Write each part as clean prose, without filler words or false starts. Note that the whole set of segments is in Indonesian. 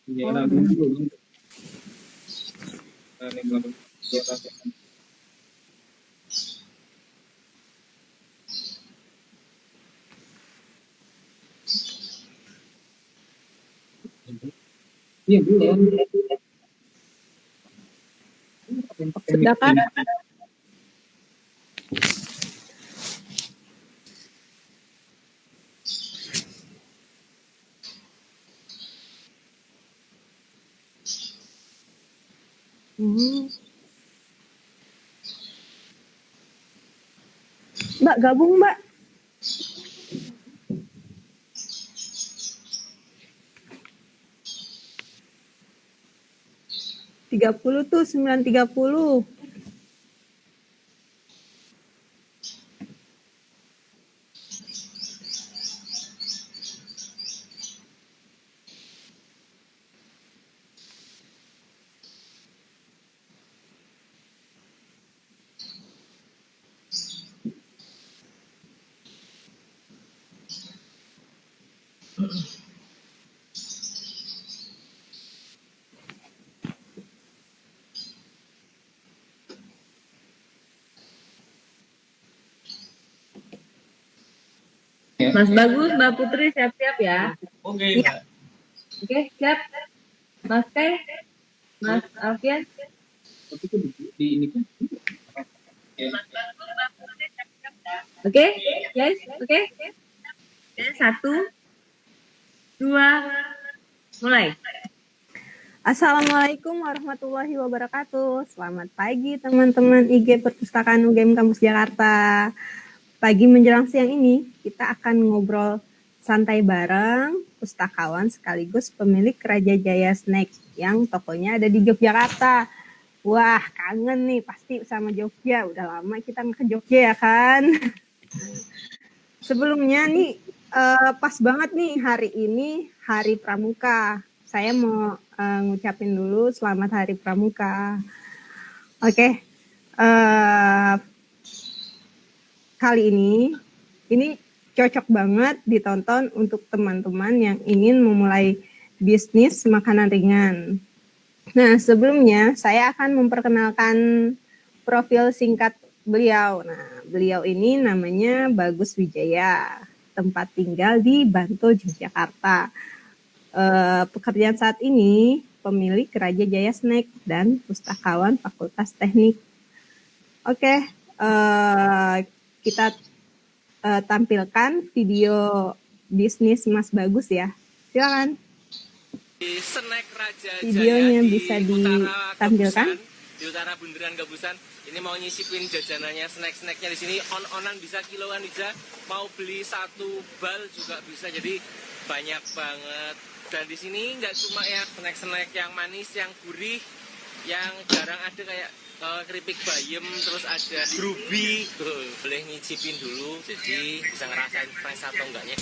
Iya, Oh, lagu dulu. Lagu iya belum. sudah kan? Mbak, gabung Mbak. Tiga puluh tuh 9.30. Mas Bagus, Mbak Putri siap-siap ya. Oke, Iya. Mbak. Oke, siap. Mas Teh, Mas Alfian. Tapi itu di ini kan. Ya. Oke, guys. Oke. Satu, dua, mulai. Assalamualaikum warahmatullahi wabarakatuh. Selamat pagi teman-teman IG Perpustakaan UGM Kampus Jakarta. Pagi menjelang siang ini kita akan ngobrol santai bareng pustakawan sekaligus pemilik Raja Jaya Snack yang tokonya ada di Yogyakarta. Wah, kangen nih pasti sama Jogja. Udah lama kita nggak ke Jogja ya kan? Sebelumnya nih pas banget nih hari ini Hari Pramuka. Saya mau ngucapin dulu selamat Hari Pramuka. Oke. Kali ini cocok banget ditonton untuk teman-teman yang ingin memulai bisnis makanan ringan. Nah, sebelumnya saya akan memperkenalkan profil singkat beliau. Nah, beliau ini namanya Bagus Wijaya, tempat tinggal di Bantul, Yogyakarta. Pekerjaan saat ini pemilik Raja Jaya Snack dan pustakawan Fakultas Teknik. Oke, kita tampilkan video bisnis Mas Bagus ya. Silakan. Snack Raja Videonya Jaya bisa di utara ditampilkan. Gabusan, di utara Bundaran Gabusan. Ini mau nyisipin jajanannya, snack-snacknya di sini on-onan bisa kiloan bisa. Mau beli satu bal juga bisa. Jadi banyak banget. Dan di sini nggak cuma ya snack-snack yang manis, yang gurih, yang jarang ada kayak keripik bayem, terus ada grubi. Boleh nyicipin dulu, jadi bisa ngerasain fresh atau enggaknya.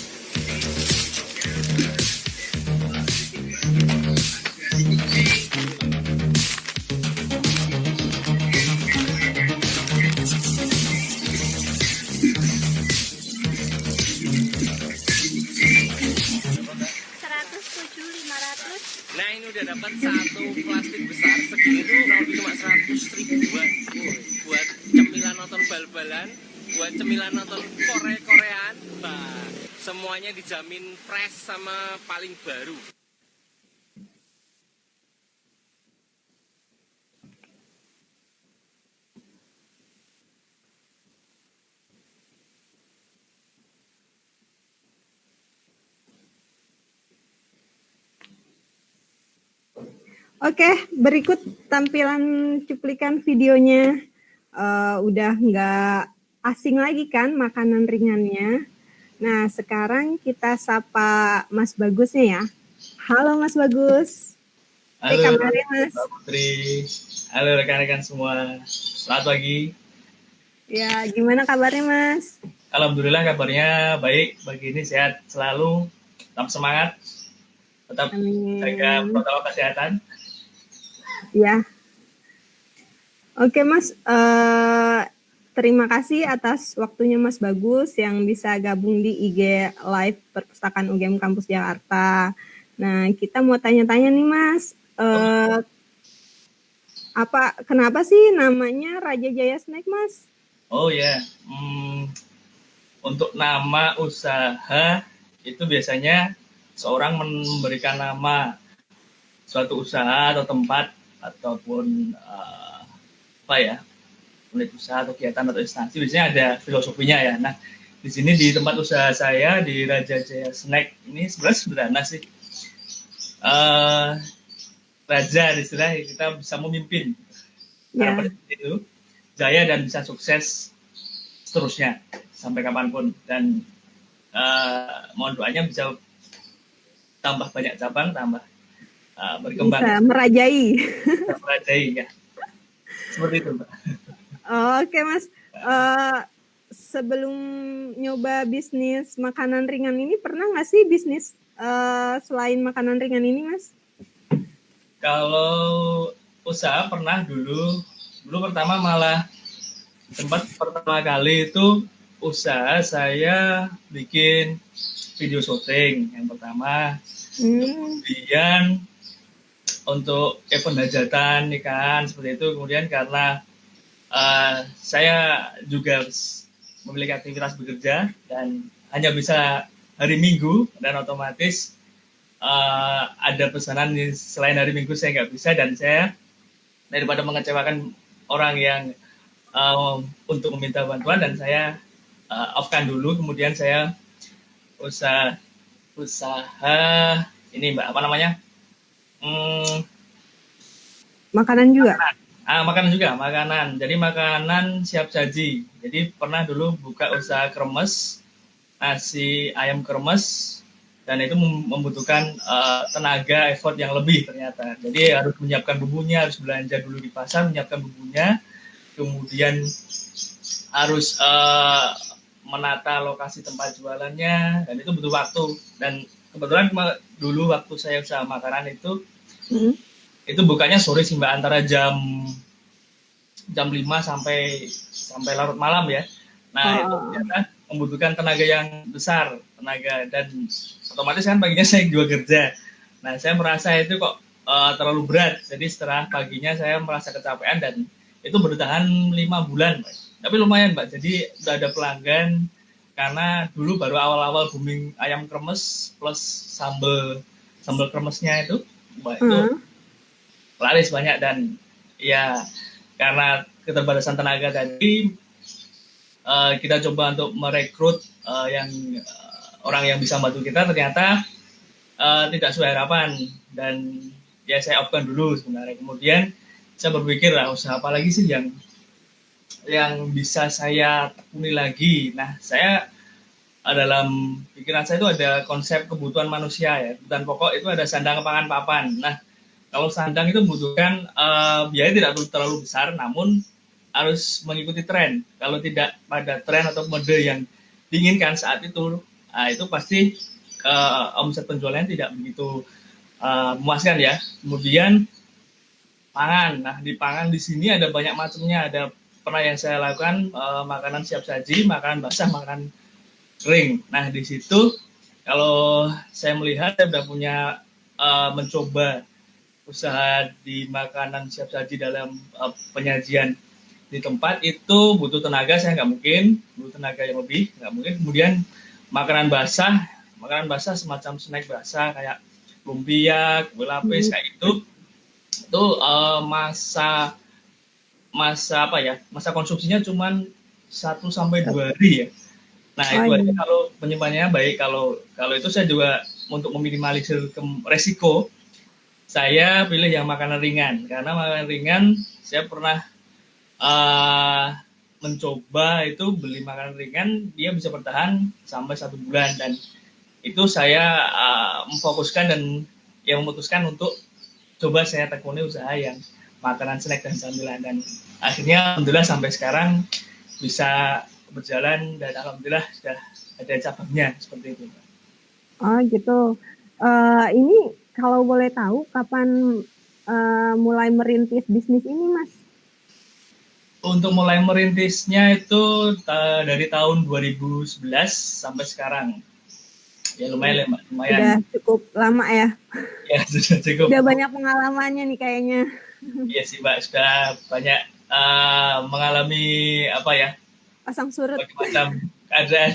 Nah ini udah dapat satu plastik besar segini tuh kalau cuma 100 ribuan buat cemilan nonton bal-balan, buat cemilan nonton Korea-Koreaan, bah, semuanya dijamin fresh sama paling baru. Oke, berikut tampilan cuplikan videonya. Udah nggak asing lagi kan makanan ringannya. Nah, sekarang kita sapa Mas Bagusnya ya. Halo Mas Bagus. Halo, Kabarnya Mas? Mbak Putri. Halo rekan-rekan semua. Selamat pagi. Ya, gimana kabarnya Mas? Alhamdulillah kabarnya baik. Pagi ini sehat selalu. Tetap semangat. Tetap jaga protokol kesehatan. Ya. Oke Mas, terima kasih atas waktunya Mas Bagus yang bisa gabung di IG Live Perpustakaan UGM Kampus Jakarta. Nah, kita mau tanya-tanya nih Mas, kenapa sih namanya Raja Jaya Snack Mas? Oh ya, untuk nama usaha itu biasanya seorang memberikan nama suatu usaha atau tempat ataupun apa ya, unit usaha atau kegiatan atau instansi, biasanya ada filosofinya ya. Nah, di sini di tempat usaha saya di Raja Jaya Snack ini sebenarnya sederhana sih. Raja istilahnya kita bisa memimpin. Harapan itu jaya dan bisa sukses seterusnya sampai kapanpun, dan mohon doanya bisa tambah banyak cabang, tambah berkembang, bisa merajai. bisa merajai ya, seperti itu Mbak. Oke Mas, sebelum nyoba bisnis makanan ringan ini pernah nggak sih bisnis selain makanan ringan ini Mas? Kalau usaha pernah dulu pertama malah sempat pertama kali itu usaha saya bikin video syuting yang pertama. Kemudian untuk event hajatan nikahan seperti itu, kemudian karena saya juga memiliki aktivitas bekerja dan hanya bisa hari Minggu, dan otomatis ada pesanan selain hari Minggu saya nggak bisa, dan saya daripada mengecewakan orang yang untuk meminta bantuan, dan saya off-kan dulu. Kemudian saya usaha ini Mbak, apa namanya, makanan juga. Makanan. Jadi makanan siap saji. Jadi pernah dulu buka usaha kremes, nasi ayam kremes, dan itu membutuhkan tenaga, effort yang lebih ternyata. Jadi harus menyiapkan bumbunya, harus belanja dulu di pasar, menyiapkan bumbunya, kemudian harus menata lokasi tempat jualannya, dan itu butuh waktu. Dan kebetulan dulu waktu saya usaha makanan itu bukanya sore sih Mbak, antara jam 5 sampai larut malam ya. Nah, itu ternyata membutuhkan tenaga yang besar, dan otomatis kan paginya saya juga kerja. Nah, saya merasa itu kok terlalu berat. Jadi setelah paginya saya merasa kecapean, dan itu bertahan 5 bulan, Mbak. Tapi lumayan, Mbak. Jadi udah ada pelanggan, karena dulu baru awal-awal booming ayam kremes plus sambal kremesnya itu, Mbak, itu laris banyak. Dan ya karena keterbatasan tenaga tadi, kita coba untuk merekrut orang yang bisa bantu kita, ternyata tidak sesuai harapan, dan ya saya off-kan dulu sebenarnya. Kemudian saya berpikir lah, usaha apa lagi sih yang bisa saya tekuni lagi. Nah, saya dalam pikiran saya itu ada konsep kebutuhan manusia ya. Kebutuhan pokok itu ada sandang, pangan, papan. Nah, kalau sandang itu membutuhkan biaya tidak terlalu besar, namun harus mengikuti tren. Kalau tidak pada tren atau mode yang diinginkan saat itu, itu pasti omset penjualannya tidak begitu memuaskan ya. Kemudian pangan. Nah, di pangan di sini ada banyak macamnya. Ada pernah yang saya lakukan makanan siap saji, makanan basah, makanan kering. Nah, di situ kalau saya melihat, saya sudah punya mencoba usaha di makanan siap saji dalam penyajian di tempat itu butuh tenaga, saya nggak mungkin, butuh tenaga yang lebih, nggak mungkin. Kemudian makanan basah semacam snack basah kayak lumpia, kue lapis, kayak itu masa konsumsinya cuma 1-2 hari ya. Nah, itu aja kalau penyimpanannya baik. Kalau itu saya juga untuk meminimalisir resiko, saya pilih yang makanan ringan, karena makanan ringan saya pernah mencoba itu beli makanan ringan, dia bisa bertahan sampai 1 bulan, dan itu saya memfokuskan dan yang memutuskan untuk coba saya tekuni usaha yang makanan snack dan camilan, dan akhirnya alhamdulillah sampai sekarang bisa berjalan, dan alhamdulillah sudah ada cabangnya seperti itu. Oh gitu. Ini kalau boleh tahu kapan mulai merintis bisnis ini Mas? Untuk mulai merintisnya itu dari tahun 2011 sampai sekarang. Ya lumayan, Udah lumayan. cukup lama ya. Ya sudah cukup. Udah banyak pengalamannya nih kayaknya. Iya sih Mbak, sudah banyak mengalami apa ya, Pasang surut. berbagai macam keadaan.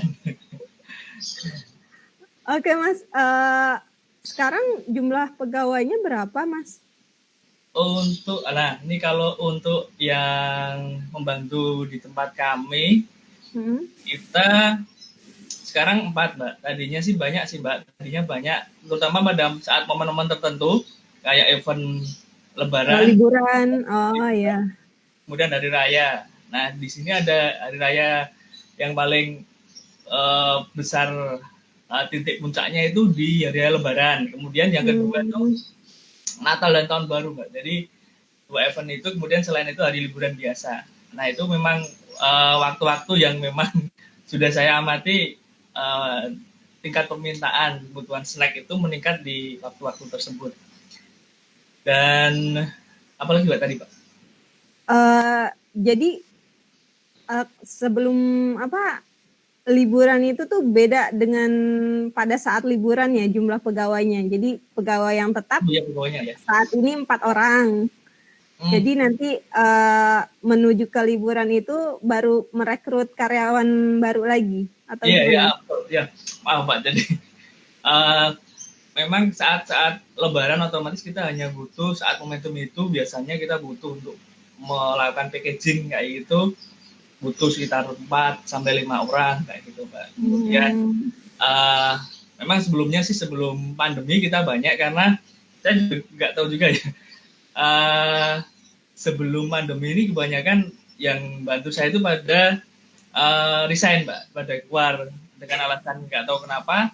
Oke Mas, sekarang jumlah pegawainya berapa Mas? Nah ini kalau untuk yang membantu di tempat kami, kita sekarang 4 Mbak. Tadinya sih banyak sih Mbak, tadinya banyak, terutama pada saat momen-momen tertentu, kayak event Lebaran, Liburan, oh ya. kemudian hari raya. Nah di sini ada hari raya yang paling besar, titik puncaknya itu di hari raya Lebaran. Kemudian yang kedua itu Natal dan Tahun Baru Mbak. Jadi 2 event itu, kemudian selain itu hari liburan biasa. Nah itu memang waktu-waktu yang memang sudah saya amati tingkat permintaan kebutuhan snack itu meningkat di waktu-waktu tersebut. Dan apalagi Mbak tadi Pak? Jadi sebelum liburan itu tuh beda dengan pada saat liburan ya jumlah pegawainya. Jadi pegawai yang tetap pegawainya, ya. Saat ini 4 orang. Jadi nanti menuju ke liburan itu baru merekrut karyawan baru lagi atau gimana? Iya, maaf Pak. Jadi memang saat-saat Lebaran otomatis kita hanya butuh, saat momentum itu biasanya kita butuh untuk melakukan packaging kayak gitu, butuh sekitar 4 sampai 5 orang kayak gitu Pak. Kemudian memang sebelumnya sih, sebelum pandemi kita banyak, karena saya juga nggak tahu juga ya. Sebelum pandemi ini kebanyakan yang bantu saya itu pada resign Mbak, pada keluar dengan alasan nggak tahu kenapa.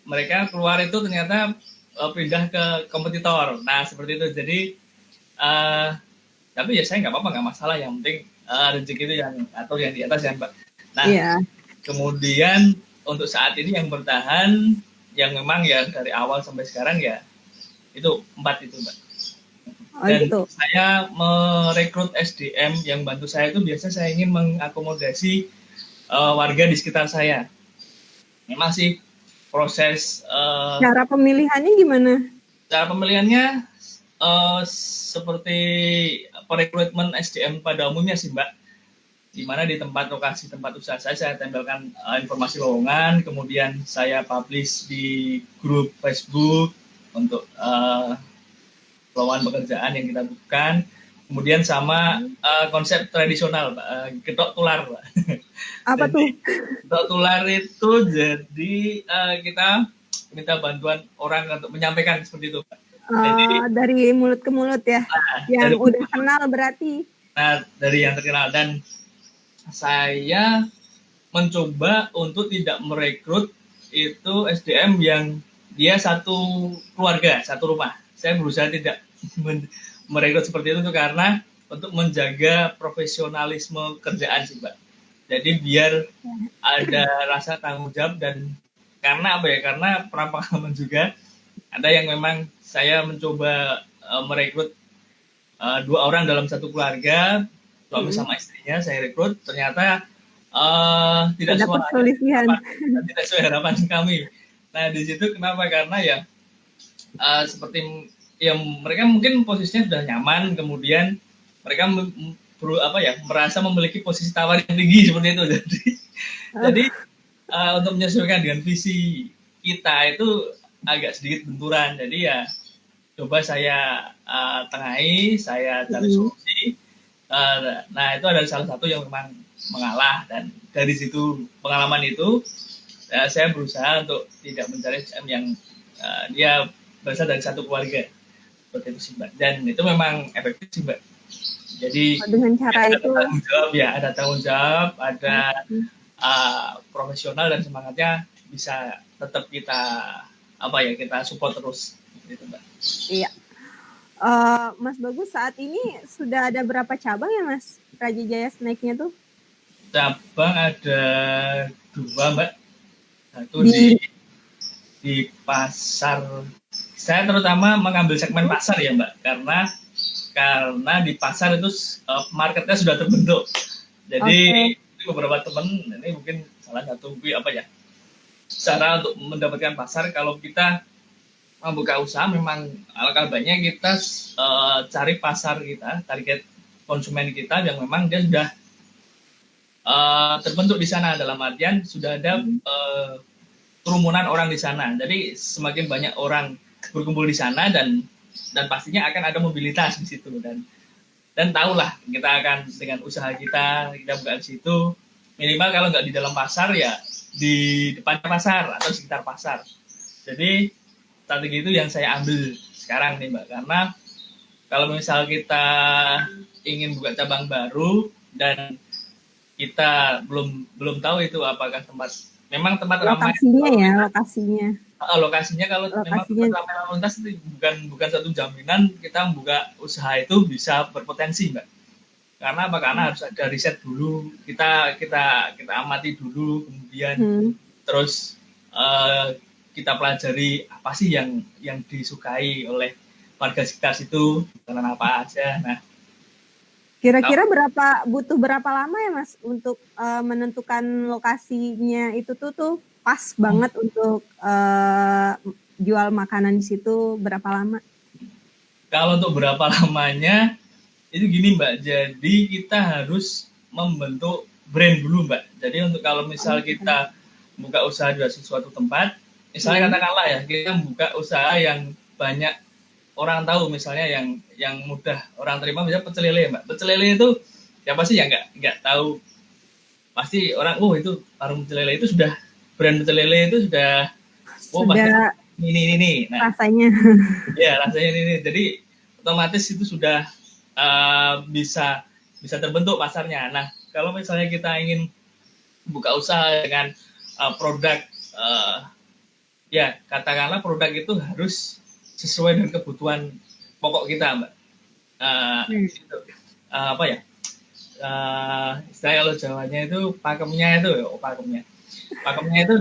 Mereka keluar itu ternyata pindah ke kompetitor. Nah seperti itu. Jadi tapi ya saya nggak apa-apa, nggak masalah. Yang penting rezeki itu yang atur yang di atas ya Mbak. Nah kemudian untuk saat ini yang bertahan, yang memang ya dari awal sampai sekarang ya itu 4 itu Mbak. Dan saya merekrut SDM yang bantu saya itu biasa saya ingin mengakomodasi warga di sekitar saya. Memang sih proses cara pemilihannya gimana? Cara pemilihannya seperti perekrutmen SDM pada umumnya sih Mbak. Di mana di lokasi tempat usaha saya tempelkan informasi lowongan, kemudian saya publish di grup Facebook untuk lowongan pekerjaan yang kita butuhkan. Kemudian sama konsep tradisional Pak, getok tular Pak. Apa tuh? Getok tular itu jadi kita minta bantuan orang untuk menyampaikan seperti itu Pak. Jadi, dari mulut ke mulut ya, yang udah kenal berarti. Nah dari yang terkenal. Dan saya mencoba untuk tidak merekrut itu SDM yang dia satu keluarga, satu rumah. Saya berusaha tidak merekrut seperti itu karena untuk menjaga profesionalisme kerjaan sih Mbak. Jadi biar ada rasa tanggung jawab, dan karena karena pernah pengalaman juga ada yang memang saya mencoba merekrut 2 orang dalam satu keluarga, suami sama istrinya saya rekrut, ternyata tidak sesuai harapan kami. Nah di situ kenapa? Karena ya seperti ya mereka mungkin posisinya sudah nyaman, kemudian mereka merasa memiliki posisi tawar yang tinggi seperti itu. Jadi untuk menyesuaikan dengan visi kita itu agak sedikit benturan. Jadi ya coba saya tengahi, saya cari solusi. Nah itu adalah salah satu yang memang mengalah, dan dari situ pengalaman itu saya berusaha untuk tidak mencari SDM yang dia berasal dari satu keluarga seperti itu sih Mbak. Dan itu memang efektif sih Mbak. Jadi dengan cara ada itu tanggung jawab ya, ada tanggung jawab, ada profesional, dan semangatnya bisa tetap kita kita support terus gitu Mbak. Iya. Mas Bagus, saat ini sudah ada berapa cabang ya Mas Raja Jaya Snack-nya tuh? Cabang ada 2 Mbak. Satu di pasar. Saya terutama mengambil segmen pasar ya Mbak, karena di pasar itu marketnya sudah terbentuk. Jadi beberapa teman, ini mungkin salah satu cara untuk mendapatkan pasar. Kalau kita membuka usaha, memang alangkah baiknya kita cari pasar kita, target konsumen kita yang memang dia sudah terbentuk di sana, dalam artian sudah ada kerumunan orang di sana. Jadi semakin banyak orang berkumpul di sana dan pastinya akan ada mobilitas di situ, dan tahulah kita akan dengan usaha kita buka di situ, minimal kalau nggak di dalam pasar ya di depan pasar atau sekitar pasar. Jadi strategi itu yang saya ambil sekarang nih Mbak, karena kalau misal kita ingin buka cabang baru dan kita belum tahu itu apakah tempat ramai, lokasinya kalau memang tempat ramai lalu lintas itu bukan satu jaminan kita membuka usaha itu bisa berpotensi Mbak. Karena harus ada riset dulu, kita amati dulu, kemudian terus kita pelajari apa sih yang disukai oleh warga sekitar situ, makanan apa aja. Nah, kira-kira butuh berapa lama ya Mas untuk menentukan lokasinya itu tuh pas banget untuk jual makanan di situ, berapa lama? Kalau untuk berapa lamanya itu gini Mbak, jadi kita harus membentuk brand dulu Mbak. Jadi untuk kalau misal kita buka usaha di suatu tempat, misalnya katakanlah ya kita buka usaha yang banyak orang tahu, misalnya yang mudah orang terima, misalnya pecel lele Mbak. Pecel lele itu siapa sih yang nggak tahu, pasti orang itu warung pecel lele itu sudah, brand pecel lele itu sudah ini. Nah, rasanya ya rasanya ini, jadi otomatis itu sudah bisa terbentuk pasarnya. Nah, kalau misalnya kita ingin buka usaha dengan produk, ya katakanlah produk itu harus sesuai dengan kebutuhan pokok kita Mbak. Itu, istilahnya kalau Jawanya itu pakemnya itu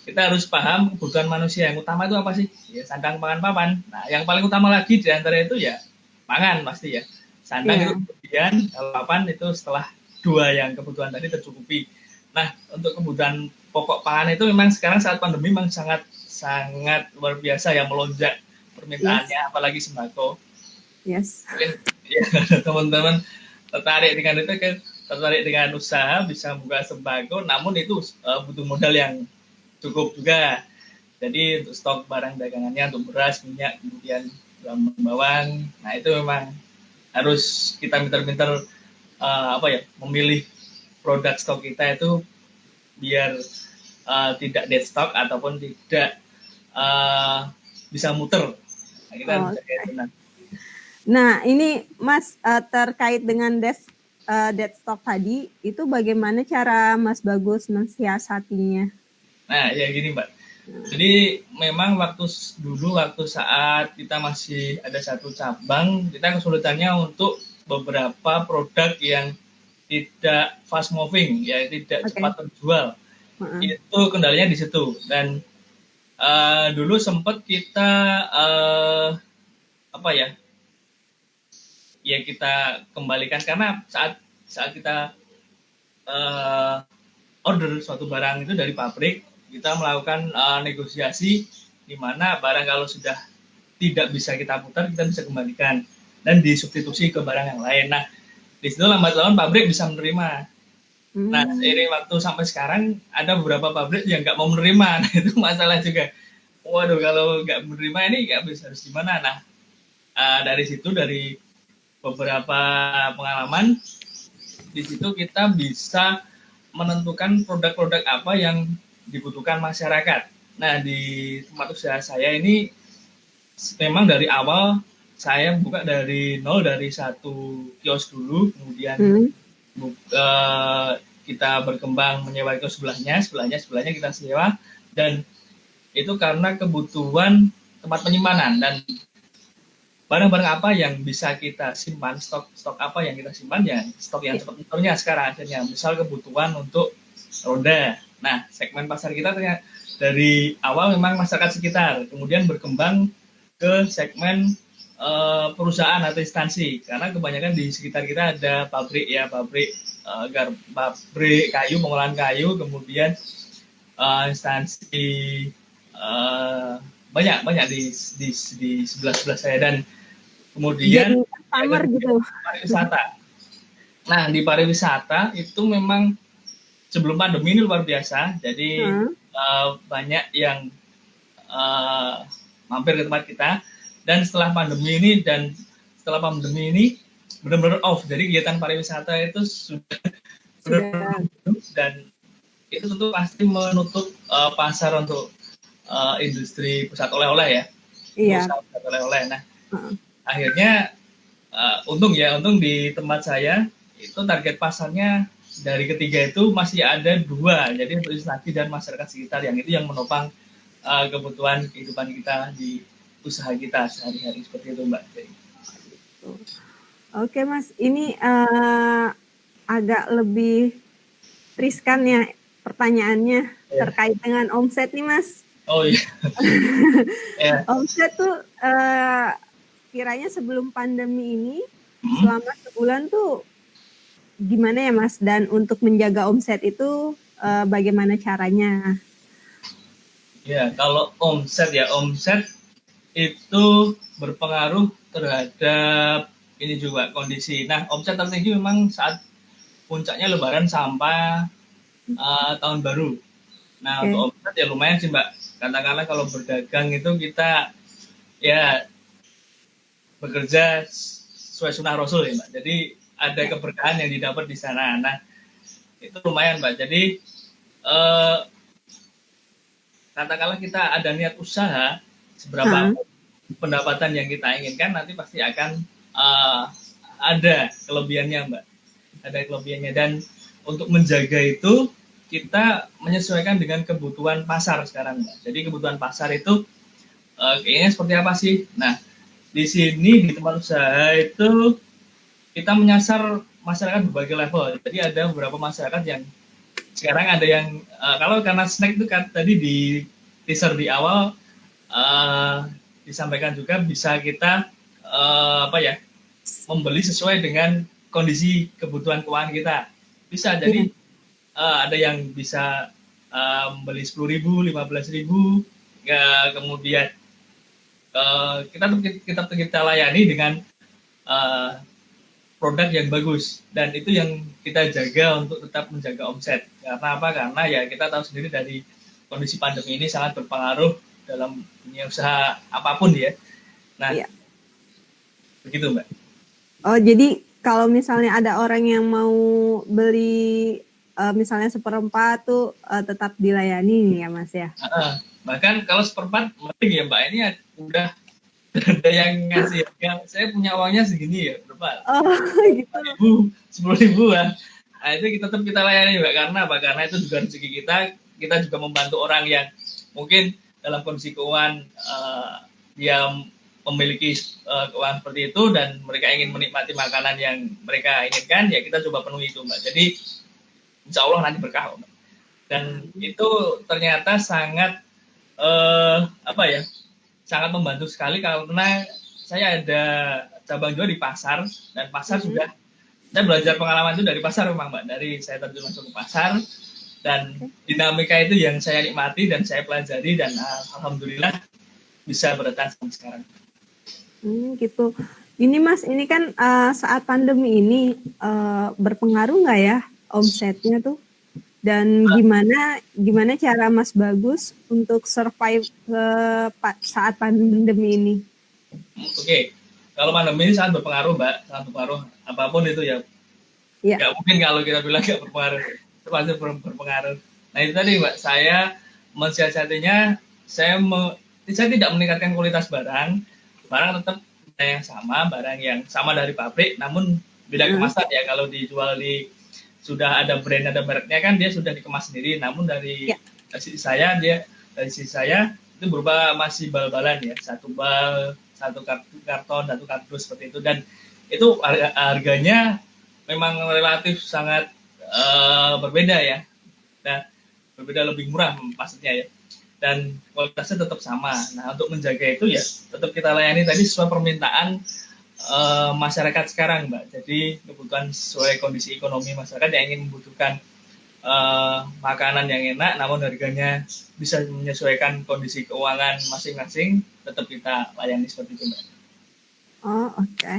kita harus paham kebutuhan manusia. Yang utama itu apa sih? Ya sandang, pangan, papan. Nah, yang paling utama lagi di antara itu ya pangan pasti ya. Sandang itu kemudian, kalau papan itu setelah dua yang kebutuhan tadi tercukupi. Nah, untuk kebutuhan pokok pangan itu memang sekarang saat pandemi memang sangat luar biasa ya, melonjak permintaannya, apalagi sembako. Mungkin ya teman-teman tertarik dengan usaha, bisa buka sembako, namun itu butuh modal yang cukup juga. Jadi untuk stok barang dagangannya, untuk beras, minyak, kemudian bawang, nah itu memang harus kita pintar-pintar memilih produk stok kita itu biar tidak dead stock ataupun tidak bisa muter. Nah, kita Nah, ini Mas terkait dengan dead stock tadi, itu bagaimana cara Mas Bagus mensiasatinya? Nah, ya gini Mbak. Jadi memang waktu saat kita masih ada satu cabang, kita kesulitannya untuk beberapa produk yang tidak fast moving, ya tidak cepat terjual. Itu kendalanya di situ. Dan dulu sempat kita kita kembalikan, karena saat kita order suatu barang itu dari pabrik, kita melakukan negosiasi di mana barang kalau sudah tidak bisa kita putar, kita bisa kembalikan dan disubstitusi ke barang yang lain. Nah, di situ lambat laun pabrik bisa menerima. Nah, seiring waktu sampai sekarang ada beberapa pabrik yang nggak mau menerima. Nah, itu masalah juga. Waduh, kalau nggak menerima ini nggak bisa, harus gimana? Nah, dari situ, dari beberapa pengalaman, di situ kita bisa menentukan produk-produk apa yang dibutuhkan masyarakat. Nah, di tempat usaha saya ini memang dari awal saya buka dari nol, dari satu kios dulu, kemudian kita berkembang menyewa kios sebelahnya kita sewa, dan itu karena kebutuhan tempat penyimpanan dan barang-barang apa yang bisa kita simpan, stok apa yang kita simpan, ya stok yang cepat motornya sekarang akhirnya. Misal kebutuhan untuk roda. Nah, segmen pasar kita ternyata dari awal memang masyarakat sekitar, kemudian berkembang ke segmen perusahaan atau instansi, karena kebanyakan di sekitar kita ada pabrik pabrik kayu, pengolahan kayu, kemudian instansi banyak di sebelah saya, dan kemudian Jadi customer gitu. pariwisata. Nah, di pariwisata itu memang sebelum pandemi ini luar biasa. Jadi banyak yang mampir ke tempat kita, dan setelah pandemi ini benar-benar off. Jadi kegiatan pariwisata itu sudah benar-benar, dan itu tentu pasti menutup pasar untuk industri pusat oleh-oleh ya. Iya. Pusat oleh-oleh. Nah, akhirnya untung di tempat saya itu target pasarnya dari ketiga itu masih ada 2, jadi untuk instansi dan masyarakat sekitar, yang itu yang menopang kebutuhan kehidupan kita di usaha kita sehari-hari, seperti itu Mbak. Oke Mas, ini agak lebih riskan ya pertanyaannya terkait dengan omset nih Mas. Oh iya. Omset tuh kiranya sebelum pandemi ini selama sebulan tuh gimana ya Mas? Dan untuk menjaga omset itu bagaimana caranya? Ya, kalau omset itu berpengaruh terhadap ini juga kondisi. Nah, omset tertinggi memang saat puncaknya Lebaran sampai tahun baru. Nah, untuk omset ya lumayan sih Mbak. Katakanlah kalau berdagang itu kita ya bekerja sesuai sunnah Rasul ya Mbak. Jadi ada keberkahan yang didapat di sana. Nah, itu lumayan Mbak. Jadi katakanlah kita ada niat usaha, seberapa pendapatan yang kita inginkan nanti pasti akan ada kelebihannya Mbak. Ada kelebihannya, dan untuk menjaga itu kita menyesuaikan dengan kebutuhan pasar sekarang Mbak. Jadi kebutuhan pasar itu kayaknya seperti apa sih? Nah, di sini di tempat usaha itu kita menyasar masyarakat berbagai level. Jadi ada beberapa masyarakat yang sekarang ada yang kalau karena snack itu kan tadi di teaser di awal disampaikan juga bisa kita membeli sesuai dengan kondisi kebutuhan keuangan kita. Bisa jadi ada yang bisa membeli 10.000, 15.000, ya, kemudian kita layani dengan produk yang bagus, dan itu yang kita jaga untuk tetap menjaga omset. Karena apa? Karena ya kita tahu sendiri dari kondisi pandemi ini sangat berpengaruh dalam dunia usaha apapun ya. Nah, begitu Mbak. Oh, jadi kalau misalnya ada orang yang mau beli misalnya 1/4 tuh tetap dilayani nih ya Mas ya? Bahkan kalau 1/4 mending ya Mbak, ini udah ada yang ngasih ya, saya punya uangnya segini ya, berapa? Oh, gitu. 10.000 lah. Nah, itu kita tetap kita layani Mbak, karena apa? Karena itu juga rezeki kita juga membantu orang yang mungkin dalam kondisi keuangan dia memiliki keuangan seperti itu, dan mereka ingin menikmati makanan yang mereka inginkan, ya kita coba penuhi itu Mbak. Jadi insya Allah nanti berkah Mbak. Dan itu ternyata sangat sangat membantu sekali, karena saya ada cabang juga di pasar, dan pasar sudah saya belajar pengalaman itu dari pasar memang Mbak, dari saya terjun langsung ke pasar, dan dinamika itu yang saya nikmati dan saya pelajari, dan alhamdulillah bisa bertahan sampai sekarang. Gitu. Ini Mas, ini kan saat pandemi ini berpengaruh nggak ya omsetnya tuh? Dan gimana cara Mas Bagus untuk survive saat pandemi ini? Oke. Kalau pandemi ini sangat berpengaruh Mbak, sangat berpengaruh, apapun itu ya. Nggak mungkin kalau kita bilang nggak berpengaruh, itu pasti berpengaruh. Nah itu tadi Mbak, saya mensiasatinya, saya tidak meningkatkan kualitas barang tetap yang sama, barang yang sama dari pabrik, namun beda kemasan ya. Kalau dijual sudah ada brand, ada mereknya kan, dia sudah dikemas sendiri, namun dari sisi saya itu berupa masih bal-balan ya, satu bal, satu karton, satu kardus seperti itu, dan itu harganya memang relatif sangat berbeda ya, dan berbeda, lebih murah maksudnya ya, dan kualitasnya tetap sama. Nah, untuk menjaga itu ya tetap kita layani tadi sesuai permintaan masyarakat sekarang, Mbak. Jadi kebutuhan sesuai kondisi ekonomi masyarakat yang ingin membutuhkan makanan yang enak, namun harganya bisa menyesuaikan kondisi keuangan masing-masing, tetap kita layani seperti itu, Mbak. Oh, oke.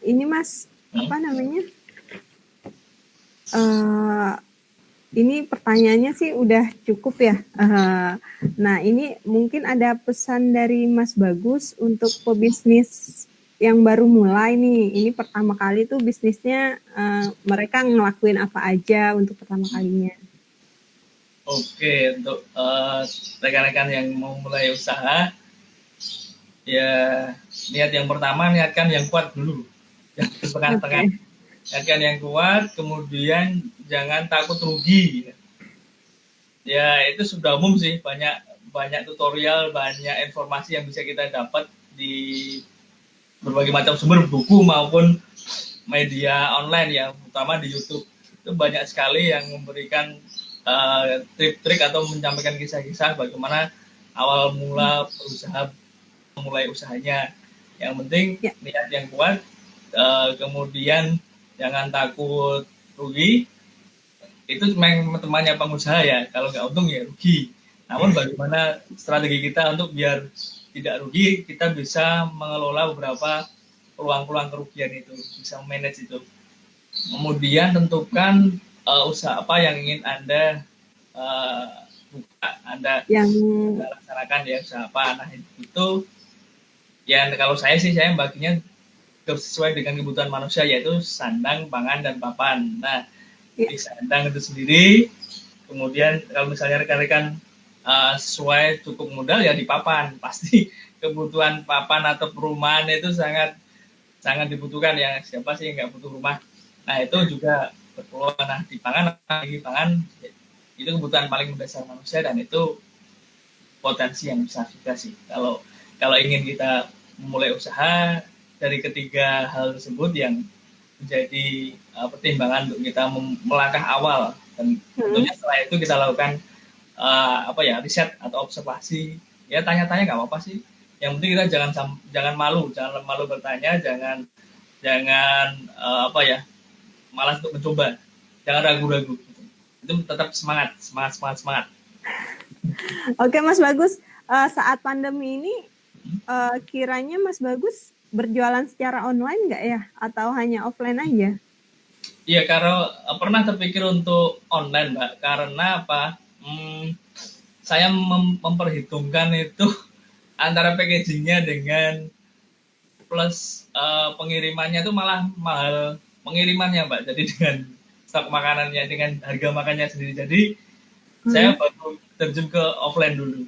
Ini Mas, apa namanya? Ini pertanyaannya sih udah cukup ya. Nah, ini mungkin ada pesan dari Mas Bagus untuk pebisnis yang baru mulai nih. Ini pertama kali tuh bisnisnya mereka ngelakuin apa aja untuk pertama kalinya. Oke, untuk rekan-rekan yang mau mulai usaha, ya niat yang pertama, niatkan yang kuat dulu. Jangan setengah-setengah. Oke. Niatkan yang kuat, kemudian jangan takut rugi. Ya itu sudah umum sih, banyak tutorial, banyak informasi yang bisa kita dapat di berbagai macam sumber, buku maupun media online ya, terutama di YouTube. Itu banyak sekali yang memberikan trik-trik atau menyampaikan kisah-kisah bagaimana awal mula berusaha, memulai usahanya. Yang penting niat yang kuat, kemudian jangan takut rugi. Itu memang temannya pengusaha ya, kalau nggak untung ya rugi. Namun bagaimana strategi kita untuk biar tidak rugi, kita bisa mengelola beberapa peluang-peluang kerugian itu, bisa manage itu. Kemudian tentukan usaha apa yang ingin Anda buka, Anda laksanakan ya, usaha apa. Nah itu ya, kalau saya sih, saya baginya sesuai dengan kebutuhan manusia, yaitu sandang, pangan, dan papan. Nah, di sandang itu sendiri, kemudian kalau misalnya rekan-rekan sesuai cukup modal ya di papan, pasti kebutuhan papan atau perumahan itu sangat dibutuhkan ya, siapa sih yang nggak butuh rumah. Nah itu juga berpeluang. Nah di pangan itu kebutuhan paling mendasar manusia, dan itu potensi yang besar juga sih kalau ingin kita memulai usaha. Dari ketiga hal tersebut yang menjadi pertimbangan untuk kita melangkah awal, dan tentunya setelah itu kita lakukan riset atau observasi, ya tanya-tanya nggak apa-apa sih, yang penting kita jangan malu bertanya, jangan malas untuk mencoba, jangan ragu-ragu, itu tetap semangat. Oke Mas Bagus, saat pandemi ini kiranya Mas Bagus berjualan secara online nggak ya, atau hanya offline aja? Iya, karena pernah terpikir untuk online, Mbak, karena apa? Saya memperhitungkan itu antara packagingnya dengan plus pengirimannya itu malah mahal pengirimannya, Mbak. Jadi dengan stok makanannya, dengan harga makannya sendiri. Jadi saya baru terjun ke offline dulu.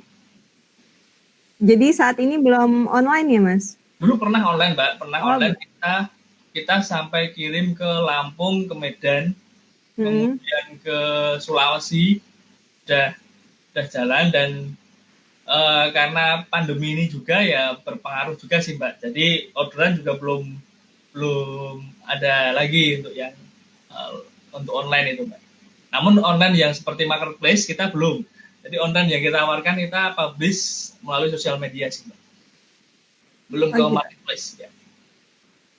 Jadi saat ini belum online ya, Mas? Dulu pernah online, Mbak. Online kita sampai kirim ke Lampung, ke Medan, kemudian ke Sulawesi, udah jalan. Dan karena pandemi ini juga ya berpengaruh juga sih, Mbak. Jadi orderan juga belum ada lagi untuk yang untuk online itu, Mbak. Namun online yang seperti marketplace kita belum. Jadi online yang kita tawarkan, kita publish melalui sosial media sih, Mbak. Belum ke marketplace ya.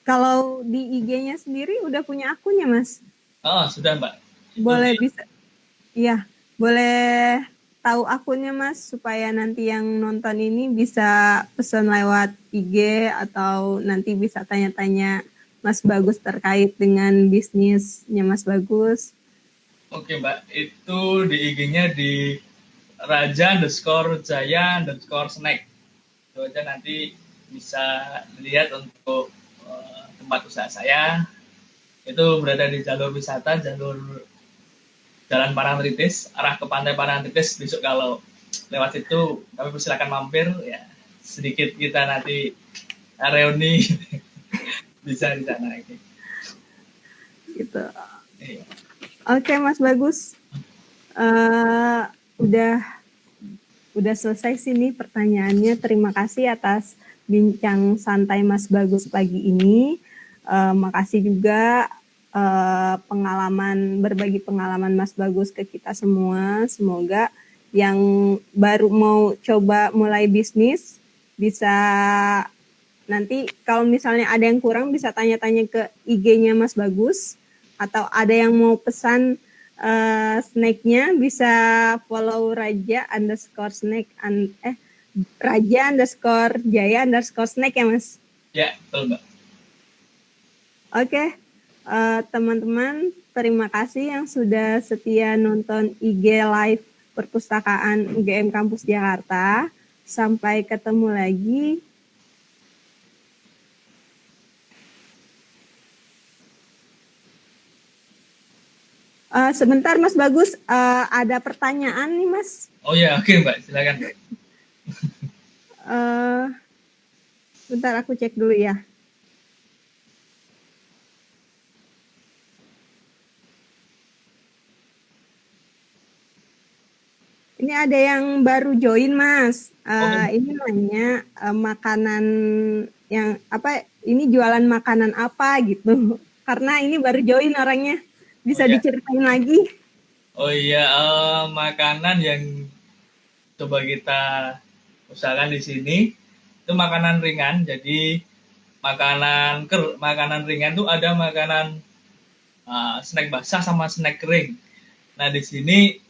Kalau di IG-nya sendiri udah punya akunnya, Mas? Oh, sudah, Mbak. Boleh bisa. Iya, boleh tahu akunnya, Mas, supaya nanti yang nonton ini bisa pesan lewat IG atau nanti bisa tanya-tanya Mas Bagus terkait dengan bisnisnya Mas Bagus. Oke, Mbak. Itu di IG-nya di raja_jaya_snack. Itu aja, nanti bisa lihat untuk tempat usaha saya. Itu berada di jalur wisata, jalur Jalan Parangtritis, arah ke Pantai Parangtritis. Besok kalau lewat itu kami persilakan mampir ya, sedikit kita nanti reuni bisa di sana gitu. Iya. Oke, Mas Bagus, udah selesai sih nih pertanyaannya. Terima kasih atas bincang santai Mas Bagus pagi ini. Makasih juga berbagi pengalaman Mas Bagus ke kita semua. Semoga yang baru mau coba mulai bisnis bisa Nanti kalau misalnya ada yang kurang bisa tanya-tanya ke IG-nya Mas Bagus, atau ada yang mau pesan snack-nya bisa follow Raja_snack Raja_Jaya_snack ya Mas. Ya, betul Mbak. Oke, teman-teman, terima kasih yang sudah setia nonton IG Live Perpustakaan UGM Kampus Jakarta. Sampai ketemu lagi. Sebentar Mas Bagus, ada pertanyaan nih Mas. Oh ya, oke Mbak, silakan. Bentar aku cek dulu ya. Ini ada yang baru join Mas. Ini nanya makanan yang apa? Ini jualan makanan apa gitu? Karena ini baru join orangnya. Bisa diceritain lagi? Oh iya, makanan yang coba kita usahakan di sini itu makanan ringan. Jadi makanan ringan itu ada makanan snack basah sama snack kering. Nah di sini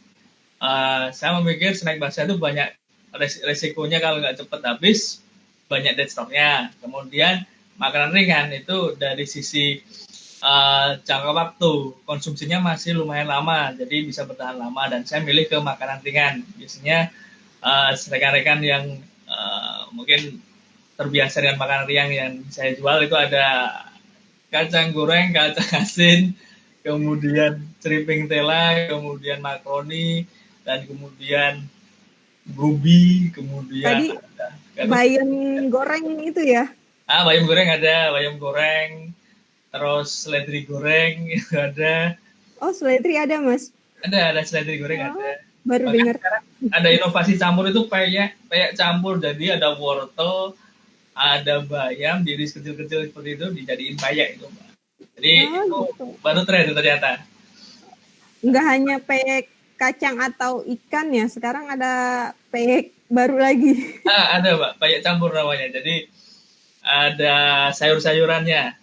saya memikir snack basah itu banyak resikonya kalau nggak cepat habis, banyak dead stock-nya. Kemudian makanan ringan itu dari sisi jangka waktu konsumsinya masih lumayan lama, jadi bisa bertahan lama. Dan saya milih ke makanan ringan. Biasanya rekan-rekan yang mungkin terbiasa dengan makanan ringan yang saya jual itu ada kacang goreng, kacang asin, kemudian ceriping tela, kemudian makaroni, dan kemudian gobi, kemudian tadi bayam goreng itu ya? Bayam goreng ada, bayam goreng, terus seledri goreng ada. Oh, seledri ada Mas? Ada seledri goreng ada. Baru dengar. Ada inovasi campur itu kayak campur, jadi ada wortel, ada bayam diiris kecil-kecil seperti itu dijadiin payek itu Mbak. Jadi itu gitu. Baru tren ternyata. Enggak hanya peyek kacang atau ikan ya, sekarang ada peyek baru lagi. Ada Mbak, peyek campur namanya. Jadi ada sayur-sayurannya.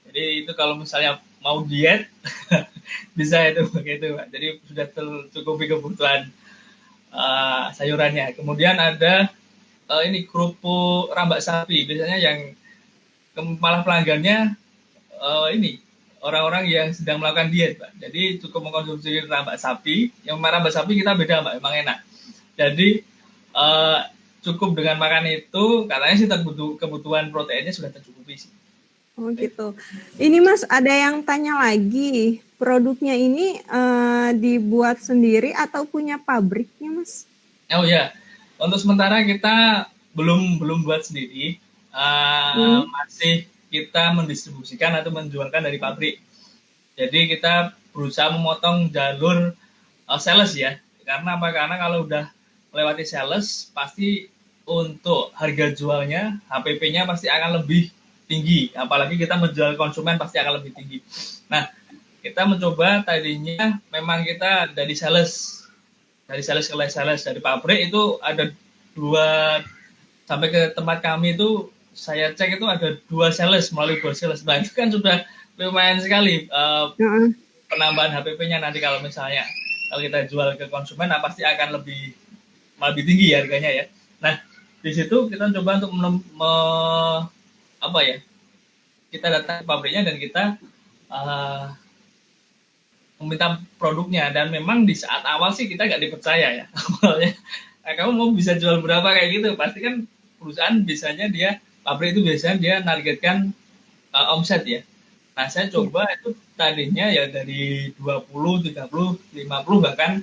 Jadi itu kalau misalnya mau diet bisa itu begitu Mbak. Jadi sudah tercukupi kebutuhan sayurannya. Kemudian ada ini kerupuk rambak sapi. Biasanya yang malah pelanggannya ini orang-orang yang sedang melakukan diet, Pak. Jadi cukup mengkonsumsi rambak sapi. Yang rambak sapi kita beda, Mbak, memang enak. Jadi cukup dengan makan itu, katanya sih kebutuhan proteinnya sudah tercukupi sih. Oh gitu. Ini Mas, ada yang tanya lagi, produknya ini dibuat sendiri atau punya pabriknya, Mas? Oh ya, untuk sementara kita belum buat sendiri, masih kita mendistribusikan atau menjualkan dari pabrik. Jadi kita berusaha memotong jalur sales ya. Karena apa? Karena kalau udah melewati sales, pasti untuk harga jualnya, HPP-nya pasti akan lebih tinggi. Apalagi kita menjual konsumen pasti akan lebih tinggi. Nah, kita mencoba tadinya memang kita dari sales ke sales dari pabrik itu ada 2 sampai ke tempat kami itu. Saya cek itu ada 2 sales melalui 2 sales. Nah itu kan sudah lumayan sekali penambahan HPP-nya. Nanti kalau misalnya kalau kita jual ke konsumen, nah pasti akan lebih tinggi harganya ya. Nah di situ kita coba untuk kita datang ke pabriknya dan kita meminta produknya. Dan memang di saat awal sih kita nggak dipercaya ya awalnya. Kamu mau bisa jual berapa kayak gitu? Pasti kan perusahaan biasanya pabrik itu biasanya dia nargetkan omset ya. Nah, saya coba itu tadinya ya dari 20, 30, 50 bahkan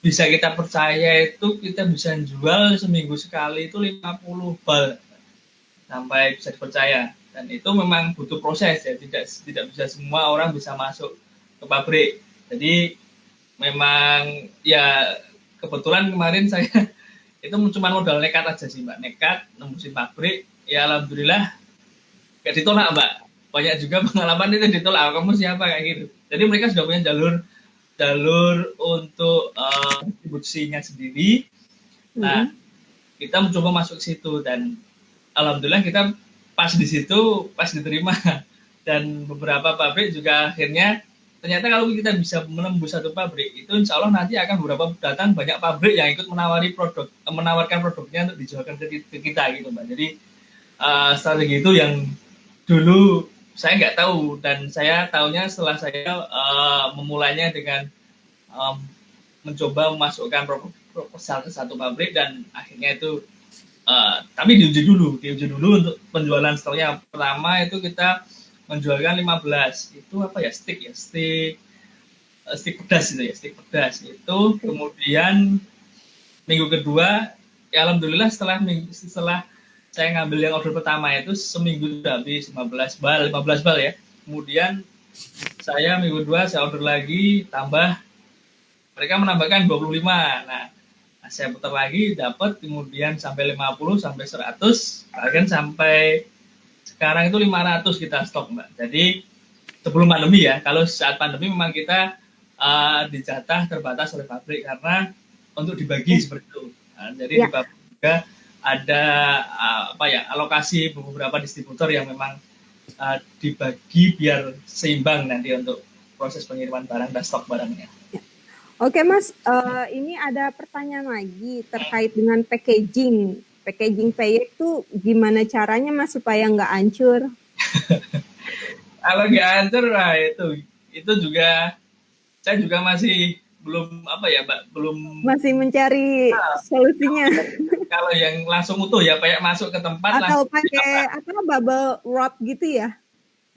bisa kita percaya itu kita bisa jual seminggu sekali itu 50 bal sampai bisa dipercaya. Dan itu memang butuh proses ya, tidak bisa semua orang bisa masuk ke pabrik. Jadi memang ya kebetulan kemarin saya itu cuma modal nekat aja sih Mbak, nekat nembusin pabrik. Ya alhamdulillah gak ditolak Mbak, banyak juga pengalaman itu ditolak, kamu siapa kayak gitu. Jadi mereka sudah punya jalur untuk distribusinya sendiri. Nah kita mencoba masuk ke situ dan alhamdulillah kita pas di situ pas diterima dan beberapa pabrik juga akhirnya ternyata kalau kita bisa menembus satu pabrik itu insya Allah nanti akan beberapa datang banyak pabrik yang ikut menawarkan produknya untuk dijualkan ke kita gitu Mbak. Jadi strategi itu yang dulu saya nggak tahu dan saya tahunya setelah saya memulainya dengan mencoba memasukkan proposal ke satu pabrik dan akhirnya itu tapi diuji dulu untuk penjualan stoknya. Pertama itu kita menjualkan 15 itu apa ya stick pedas itu ya stick pedas itu. Kemudian minggu kedua ya alhamdulillah setelah saya ngambil yang order pertama itu seminggu sudah habis 15 bal ya. Kemudian saya minggu kedua saya order lagi tambah mereka menambahkan 25. Nah, saya putar lagi dapat kemudian sampai 50 sampai 100 bahkan sampai sekarang itu 500 kita stok Mbak. Jadi sebelum pandemi ya. Kalau saat pandemi memang kita dijatah terbatas oleh pabrik karena untuk dibagi seperti itu. Nah, jadi di pabrik juga ada alokasi beberapa distributor yang memang dibagi biar seimbang nanti untuk proses pengiriman barang dan stok barangnya. Oke Mas, ini ada pertanyaan lagi terkait dengan packaging peyek itu gimana caranya Mas supaya nggak hancur? Kalau nggak hancur, nah itu juga saya juga masih belum masih mencari solusinya. Kalau yang langsung utuh ya kayak masuk ke tempat atau pakai bubble wrap gitu ya?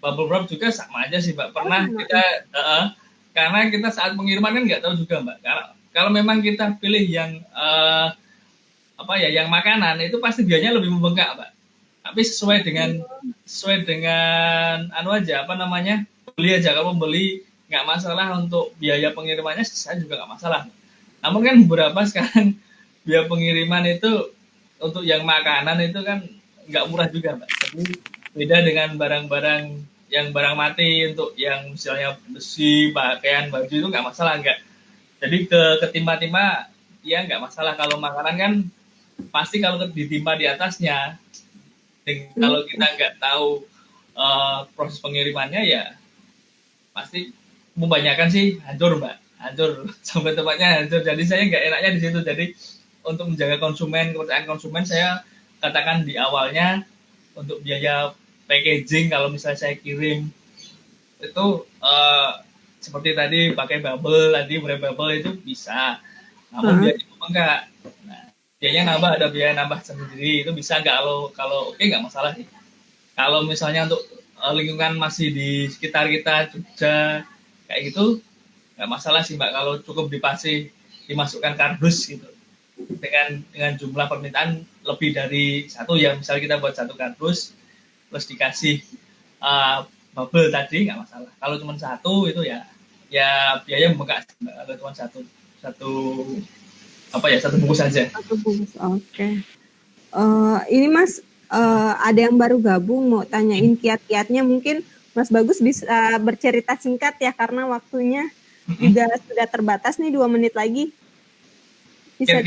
Bubble wrap juga sama aja sih Mbak. Pernah kita karena kita saat pengiriman kan nggak tahu juga Mbak. Kalau memang kita pilih yang yang makanan itu pasti biayanya lebih membengkak Mbak. Tapi sesuai dengan beli aja. Kalau beli nggak masalah untuk biaya pengirimannya saya juga nggak masalah. Namun kan beberapa sekarang biaya pengiriman itu untuk yang makanan itu kan nggak murah juga Mbak. Tapi beda dengan barang-barang yang barang mati untuk yang misalnya besi, pakaian, baju itu nggak masalah nggak. Jadi ketimpa-timpa ya nggak masalah. Kalau makanan kan pasti kalau ditimpa di atasnya. Kalau kita nggak tahu proses pengirimannya ya pasti kebanyakan sih hancur Mbak. Hancur sampai tempatnya hancur. Jadi saya nggak enaknya di situ. Jadi untuk menjaga kepercayaan konsumen saya katakan di awalnya untuk biaya packaging kalau misalnya saya kirim itu seperti tadi pakai bubble itu bisa. Namun biaya itu enggak. Nah, biayanya ada biaya nambah sendiri itu bisa nggak kalau oke nggak masalah sih. Kalau misalnya untuk lingkungan masih di sekitar kita Jogja kayak gitu nggak masalah sih Mbak kalau cukup dimasukkan kardus gitu dengan jumlah permintaan lebih dari satu ya misalnya kita buat satu kardus terus dikasih bubble tadi nggak masalah. Kalau cuma satu itu ya biaya membengkak kalau cuma satu bungkus saja. Satu bungkus, oke. Ini Mas ada yang baru gabung mau tanyain kiat-kiatnya mungkin Mas Bagus bisa bercerita singkat ya karena waktunya juga sudah terbatas nih 2 menit lagi. Bisa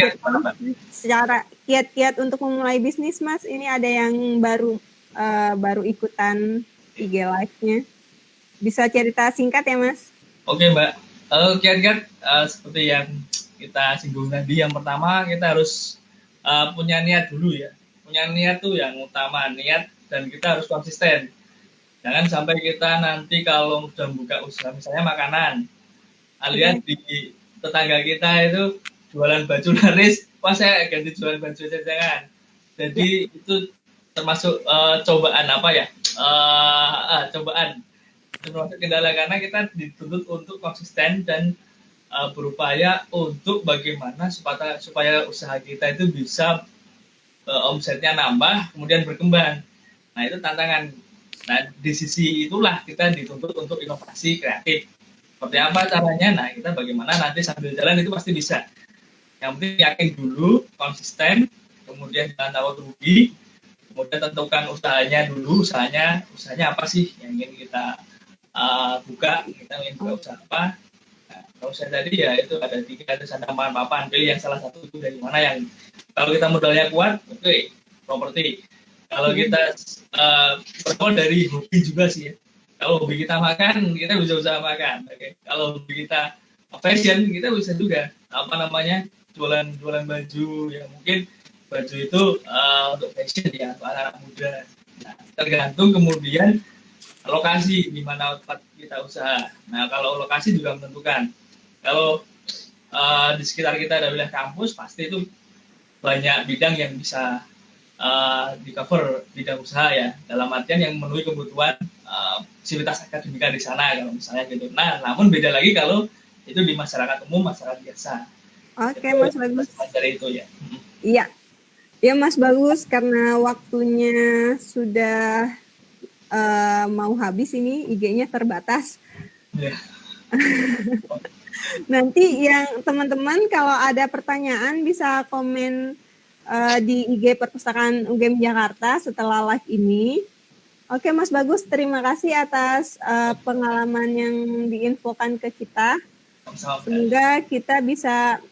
secara kiat-kiat untuk memulai bisnis Mas. Ini ada yang baru ikutan IG live-nya. Bisa cerita singkat ya Mas? Oke Mbak. Kiat-kiat seperti yang kita singgung tadi. Yang pertama kita harus punya niat dulu ya. Punya niat tuh yang utama, niat dan kita harus konsisten. Jangan sampai kita nanti kalau sudah buka usaha misalnya makanan, lihat di tetangga kita itu jualan baju laris, saya ganti jualan baju aja jangan. Jadi itu termasuk cobaan termasuk kendala karena kita dituntut untuk konsisten dan berupaya untuk bagaimana supaya usaha kita itu bisa omsetnya nambah kemudian berkembang. Nah itu tantangan. Nah di sisi itulah kita dituntut untuk inovasi kreatif. Seperti apa caranya? Nah kita bagaimana nanti sambil jalan itu pasti bisa. Yang penting yakin dulu, konsisten, kemudian jangan takut rugi, kemudian tentukan usahanya apa sih yang ingin kita kita ingin buka usaha apa. Nah, kalau saya tadi ya itu ada 3, terus ada papan, pilih yang salah satu itu dari mana yang kalau kita modalnya kuat, oke, properti. Kalau kita berawal dari hobi juga sih ya. Kalau hobi kita makan, kita bisa usaha makan. Oke. Kalau hobi kita fashion, kita bisa juga jualan baju ya, mungkin baju itu untuk fashion ya, untuk anak muda. Nah, tergantung kemudian lokasi di mana tempat kita usaha. Nah, kalau lokasi juga menentukan. Kalau di sekitar kita ada wilayah kampus, pasti itu banyak bidang yang bisa di cover bidang usaha ya, dalam artian yang memenuhi kebutuhan fasilitas akademika di sana kalau misalnya gitu. Nah, namun beda lagi kalau itu di masyarakat umum, masyarakat biasa. Oke, Itu Mas Bagus. dari itu ya. Iya. Ya, Mas Bagus, karena waktunya sudah mau habis ini, IG-nya terbatas. Ya. Nanti yang teman-teman kalau ada pertanyaan bisa komen di IG Perpustakaan UGM Jakarta setelah live ini. Oke, Mas Bagus, terima kasih atas pengalaman yang diinfokan ke kita. Semoga kita bisa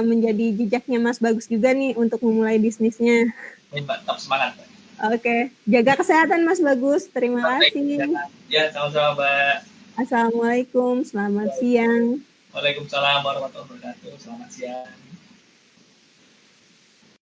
menjadi jejaknya Mas Bagus juga nih untuk memulai bisnisnya. Tetap semangat. Oke, jaga kesehatan Mas Bagus. Terima kasih. Ya, sama-sama, Mbak. Assalamualaikum, selamat siang. Waalaikumsalam warahmatullahi wabarakatuh. Selamat siang.